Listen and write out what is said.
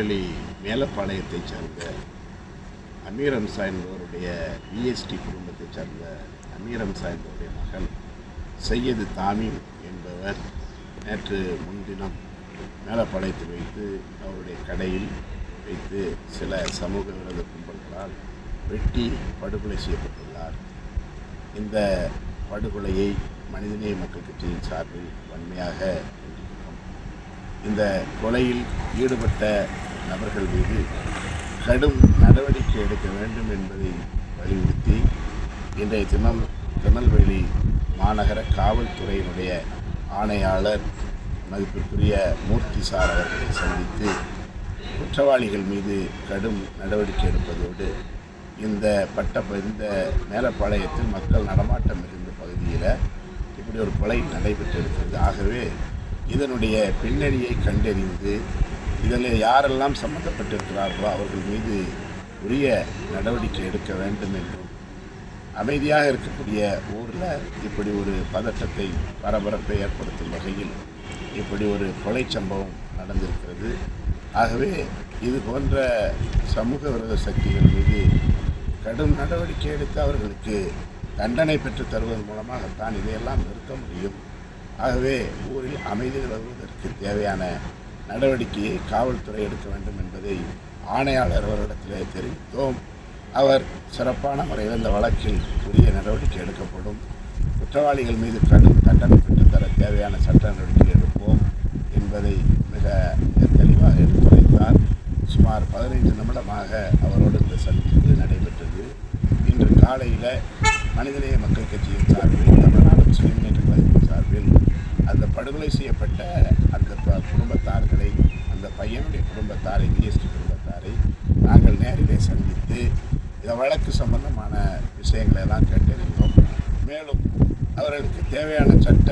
திருநெல்வேலி மேலப்பாளையத்தைச் சார்ந்த அமீர் ஹம்சா என்பவருடைய விஎஸ்டி குடும்பத்தைச் சார்ந்த அமீர் ஹம்சா என்பவருடைய மகன் சையது தாமீம் என்பவர் நேற்று முன்தினம் மேலப்பாளையத்தில் வைத்து அவருடைய கடையில் வைத்து சில சமூக விரோத கும்பல்களால் வெட்டி படுகொலை செய்யப்பட்டுள்ளார். இந்த படுகொலையை மனிதநேய மக்கள் கட்சியின் சார்பில் வன்மையாக கண்டிக்கிறோம். இந்த கொலையில் ஈடுபட்ட நபர்கள் மீது கடும் நடவடிக்கை எடுக்க வேண்டும் என்பதை வலியுறுத்தி இன்றைய தினம் திருநெல்வேலி மாநகர காவல்துறையினுடைய ஆணையாளர் மதிப்பிற்குரிய மூர்த்தி சார் அவர்களை சந்தித்து குற்றவாளிகள் மீது கடும் நடவடிக்கை எடுப்பதோடு இந்த மேலப்பாளையத்தில் மக்கள் நடமாட்டம் இருந்த பகுதியில் இப்படி ஒரு கொலை நடைபெற்றிருக்கிறது. ஆகவே இதனுடைய பின்னணியை கண்டறிந்து இதில் யாரெல்லாம் சம்பந்தப்பட்டிருக்கிறார்களோ அவர்கள் மீது உரிய நடவடிக்கை எடுக்க வேண்டும் என்றும், அமைதியாக இருக்கக்கூடிய ஊரில் இப்படி ஒரு பதட்டத்தை பரபரப்பை ஏற்படுத்தும் வகையில் இப்படி ஒரு கொலை சம்பவம் நடந்திருக்கிறது. ஆகவே இது போன்ற சமூக விரோத சக்திகள் மீது கடும் நடவடிக்கை எடுத்து அவர்களுக்கு தண்டனை பெற்று தருவதன் மூலமாகத்தான் இதையெல்லாம் நிறுத்த முடியும். ஆகவே ஊரில் அமைதி நிலவுவதற்கு தேவையான நடவடிக்கையை காவல்துறை எடுக்க வேண்டும் என்பதை ஆணையாளர் அவரிடத்திலே தெரிவித்தோம். அவர் சிறப்பான முறையில் இந்த வழக்கில் உரிய நடவடிக்கை எடுக்கப்படும், குற்றவாளிகள் மீது கடும் தண்டனை பெற்றுத்தர தேவையான சட்ட நடவடிக்கை எடுப்போம் என்பதை மிக தெளிவாக எடுத்துரைத்தார். சுமார் 15 நிமிடமாக அவரோடு இந்த சந்திப்பு நடைபெற்றது. இன்று காலையில் மனிதநேய மக்கள் கட்சியின் சார்பில், தமிழ்நாடு முஸ்லிம் முன்னேற்ற கழகத்தின் சார்பில் அந்த படுகொலை செய்யப்பட்ட அந்த குடும்பத்தார்களை, அந்த பையனுடைய குடும்பத்தாரை, விஎஸ்டி குடும்பத்தாரை நாங்கள் நேரிலே சந்தித்து இந்த வழக்கு சம்பந்தமான விஷயங்களை எல்லாம் கேட்டறிந்தோம். மேலும் அவர்களுக்கு தேவையான சட்ட